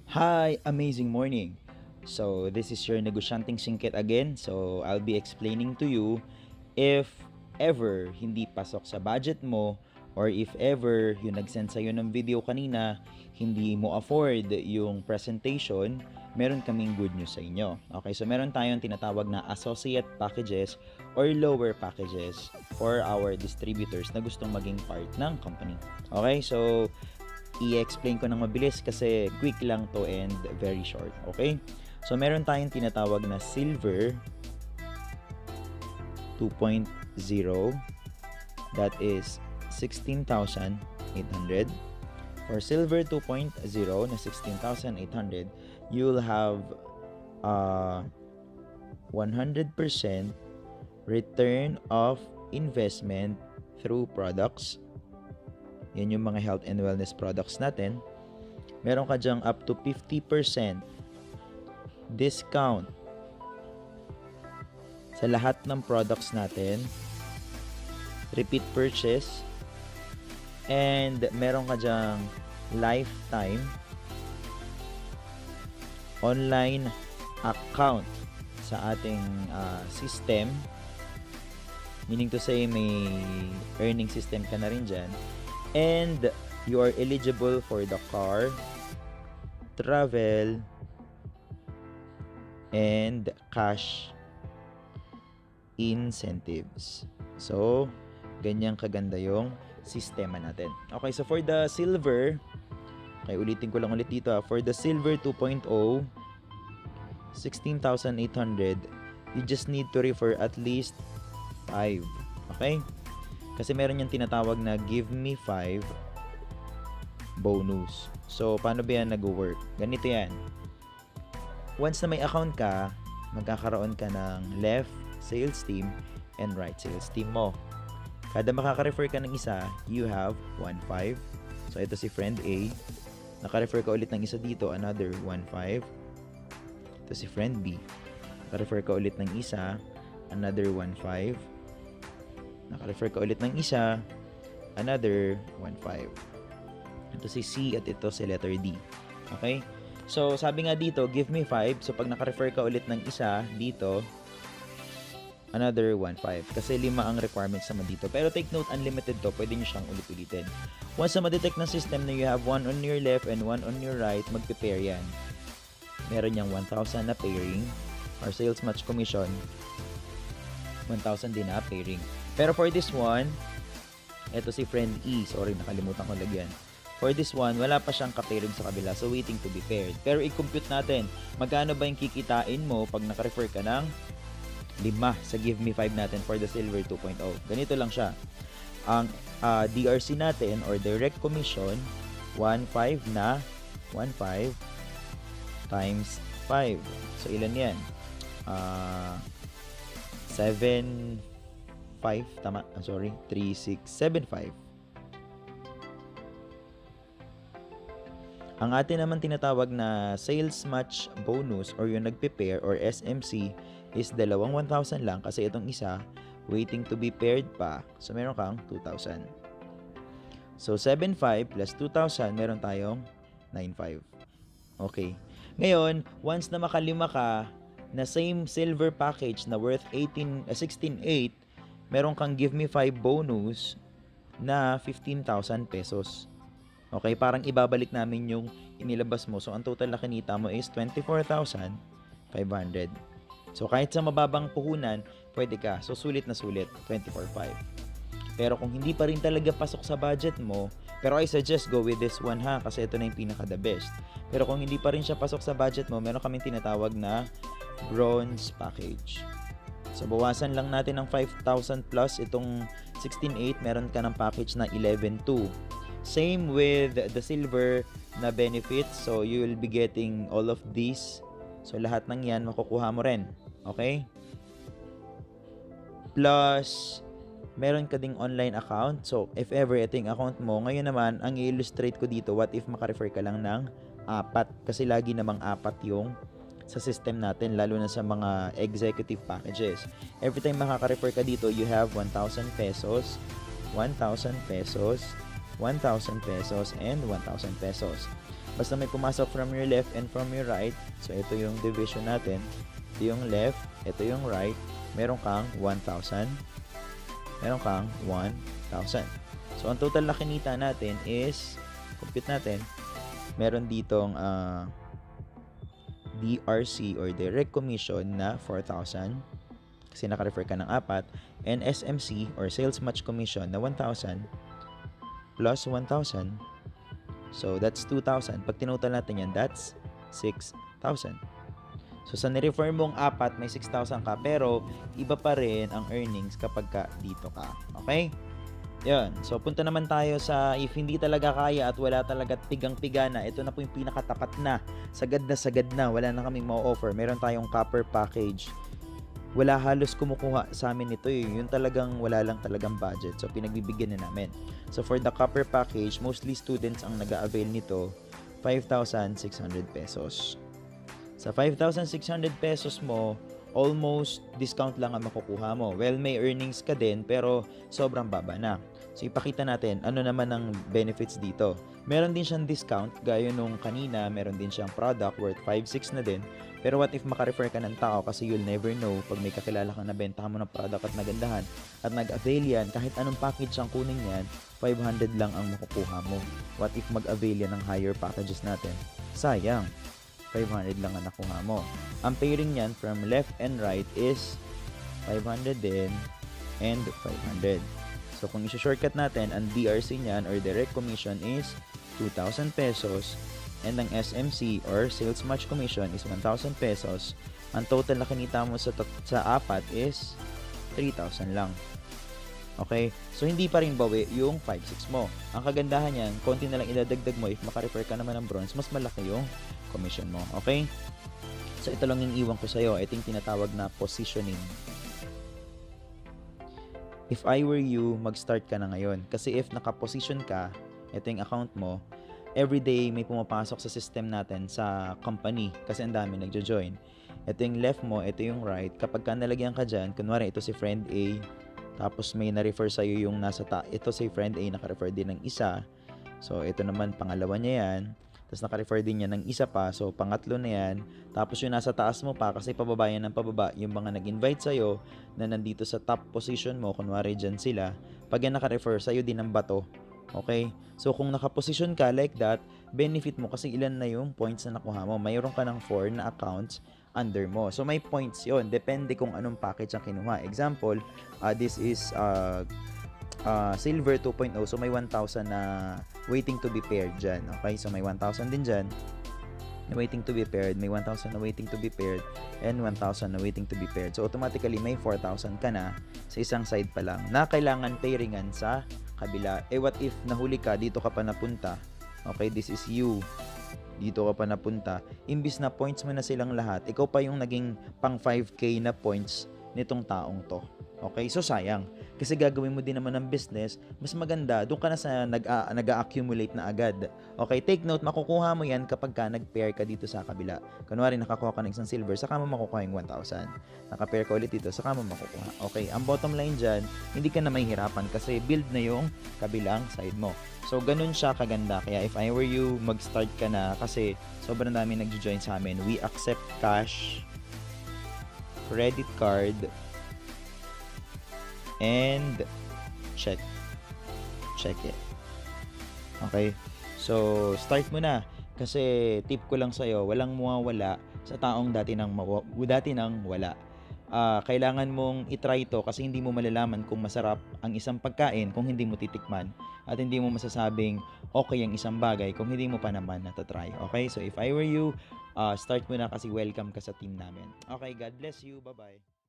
Hi, amazing morning. So, this is your negosyanteng singkit again. So, I'll be explaining to you if ever hindi pasok sa budget mo or if ever yung nag-send sa'yo ng video kanina, hindi mo afford yung presentation, meron kaming good news sa inyo. Okay, so meron tayong tinatawag na associate packages or lower packages for our distributors na gustong maging part ng company. Okay, so i-explain ko ng mabilis kasi quick lang to and very short. Okay? So, meron tayong tinatawag na Silver 2.0 that is 16,800. For Silver 2.0 na 16,800, you'll have 100% return of investment through products. Yan yung mga health and wellness products natin. Meron ka dyang up to 50% discount sa lahat ng products natin. Repeat purchase. And meron ka dyang lifetime online account sa ating system. Meaning to say, may earning system ka na rin dyan. And you are eligible for the car, travel, and cash incentives. So, ganyang kaganda yung sistema natin. Okay, so for the silver, okay, ulitin ko lang ulit dito. For the silver 2.0, 16,800, you just need to refer at least 5. Okay? Kasi meron yung tinatawag na give me 5 bonus. So, paano ba yan nag-work? Ganito yan. Once na may account ka, magkakaroon ka ng left sales team and right sales team mo. Kada makaka-refer ka ng isa, you have 1.5. So, ito si friend A. Naka-refer ka ulit ng isa dito, another 1.5. Ito si friend B. Naka-refer ka ulit ng isa, another 1.5. Naka-refer ka ulit ng isa, another 1.5. Ito si C at ito si letter D. Okay? So, sabi nga dito, give me 5. So, pag naka-refer ka ulit ng isa dito, another 1.5. Kasi 5 ang requirements naman dito. Pero take note, unlimited to. Pwede nyo siyang ulit-ulitin. Once na ma-detect ng system na you have 1 on your left and 1 on your right, mag-pair yan. Meron yung 1,000 na pairing or sales match commission. 1,000 din na pairing. Pero for this one, eto si friend E. Sorry, nakalimutan ko lagyan. For this one, wala pa siyang ka-pairing sa kabila. So, waiting to be paired. Pero i-compute natin, magkano ba yung kikitain mo pag naka-refer ka ng 5 sa Give Me 5 natin for the Silver 2.0. Ganito lang siya. Ang DRC natin or Direct Commission, 1.5 na 1.5 times 5. So, ilan yan? 7... 5, tama, 3, 6, 7, 5. Ang atin naman tinatawag na sales match bonus or yung nagpe-pair or SMC is dalawang 1,000 lang kasi itong isa waiting to be paired pa. So, meron kang 2,000. So, 7,500 plus 2,000, meron tayong 9,500. Okay. Ngayon, once na makalima ka na same silver package na worth 16,800, meron kang give me 5 bonus na 15,000 pesos. Okay, parang ibabalik namin yung inilabas mo. So, ang total na kinita mo is 24,500. So, kahit sa mababang puhunan, pwede ka. So, sulit na sulit, 24,500. Pero kung hindi pa rin talaga pasok sa budget mo, pero I suggest go with this one ha, kasi ito na yung pinaka the best. Pero kung hindi pa rin siya pasok sa budget mo, meron kaming tinatawag na bronze package. So, bawasan lang natin ng 5,000 plus itong 16,800, meron ka ng package na 11,200. Same with the silver na benefits. So, you will be getting all of these. So, lahat ng yan makukuha mo rin. Okay? Plus, meron ka ding online account. So, if ever ito yung account mo, ngayon naman, ang i-illustrate ko dito, what if maka-refer ka lang ng 4? Kasi lagi namang 4 yung sa system natin, lalo na sa mga executive packages. Every time makaka-refer ka dito, you have 1,000 pesos, 1,000 pesos, 1,000 pesos, and 1,000 pesos. Basta may pumasok from your left and from your right. So, ito yung division natin. Ito yung left, ito yung right. Meron kang 1,000. Meron kang 1,000. So, ang total na kinita natin is, compute natin, meron ditong DRC or direct commission na 4,000 kasi naka-refer ka ng 4, and SMC or sales match commission na 1,000 plus 1,000. So, that's 2,000. Pag tinotal natin yan, that's 6,000. So, sa nirefer mong 4, may 6,000 ka, pero iba pa rin ang earnings kapag ka dito ka. Okay? Yan. So, punta naman tayo sa if hindi talaga kaya at wala talaga pigang-piga na, ito na po yung pinakatapat na. Sagad na, wala na kaming ma-offer. Meron tayong copper package. Wala halos kumukuha sa amin nito eh. Yun talagang wala lang talagang budget. So, pinagbibigyan na namin. So, for the copper package, mostly students ang nag-a-avail nito, 5,600 pesos. Sa 5,600 pesos mo, almost discount lang ang makukuha mo. Well, may earnings ka din, pero sobrang baba na. So, ipakita natin ano naman ang benefits dito. Meron din siyang discount, gaya nung kanina, meron din siyang product worth 5,600 na din. Pero what if makarefer ka ng tao kasi you'll never know pag may kakilala kang nabentahan mo ng product at nagandahan at nag-avail yan, kahit anong package ang kunin yan, 500 lang ang makukuha mo. What if mag-avail yan ng higher packages natin? Sayang. 500 lang ang nakuha mo. Ang pairing niyan from left and right is 500 din and 500. So, kung isi-shortcut natin, ang DRC niyan or direct commission is 2,000 pesos and ang SMC or sales match commission is 1,000 pesos. Ang total na kinita mo sa 4 is 3,000 lang. Okay? So, hindi pa rin bawi yung 5,600 mo. Ang kagandahan yan, konti na lang idadagdag mo if makarefer ka naman ng bronze, mas malaki yung commission mo. Okay? So, ito lang yung iwan ko sa'yo. Ito yung tinatawag na positioning. If I were you, mag-start ka na ngayon. Kasi if nakaposition ka, ito yung account mo, everyday may pumapasok sa system natin sa company kasi ang dami nagjo-join. Ito yung left mo, ito yung right. Kapag ka nalagyan ka dyan, kunwari ito si friend A, tapos may na-refer sa'yo yung nasa ito si friend A, naka-refer din ng isa. So, ito naman, pangalawa niya yan. Tapos naka-refer din niya ng isa pa. So, pangatlo na yan. Tapos yung nasa taas mo pa, kasi pababa yan ng pababa, yung mga nag-invite sa'yo na nandito sa top position mo, kunwari dyan sila, pag yan naka-refer, sa'yo din ang bato. Okay? So, kung naka-position ka like that, benefit mo kasi ilan na yung points na nakuha mo. Mayroon ka ng 4 na accounts under mo. So, may points yon. Depende kung anong package ang kinuha. Example, this is Silver 2.0. So, may 1,000 na waiting to be paired dyan. Okay? So, may 1,000 din dyan na waiting to be paired. May 1,000 na waiting to be paired and 1,000 na waiting to be paired. So, automatically, may 4,000 ka na sa isang side pa lang na kailangan pairingan sa kabila. What if nahuli ka, dito ka pa napunta? Okay? This is you. Dito ka pa napunta. Imbis na points mo na silang lahat, ikaw pa yung naging pang 5K na points nitong taong to. Okay? So, sayang. Kasi gagawin mo din naman ng business, mas maganda, doon ka na sa nag-a-accumulate na agad. Okay? Take note, makukuha mo yan kapag ka nag-pair ka dito sa kabila. Kunwari, nakakuha ka ng isang silver, saka mo makukuha yung 1,000. Naka-pair ka ulit dito, saka mo makukuha. Okay? Ang bottom line dyan, hindi ka na mahihirapan kasi build na yung kabilang side mo. So, ganun siya kaganda. Kaya if I were you, mag-start ka na kasi sobrang dami nag-join sa amin. We accept cash, credit card, and check it. Okay? So, start mo na. Kasi tip ko lang sa'yo, walang mawawala sa taong dati nang wala. Kailangan mong itry ito kasi hindi mo malalaman kung masarap ang isang pagkain kung hindi mo titikman at hindi mo masasabing okay ang isang bagay kung hindi mo pa naman natatry. Okay? So, if I were you, start mo na kasi welcome ka sa team namin. Okay, God bless you. Bye-bye.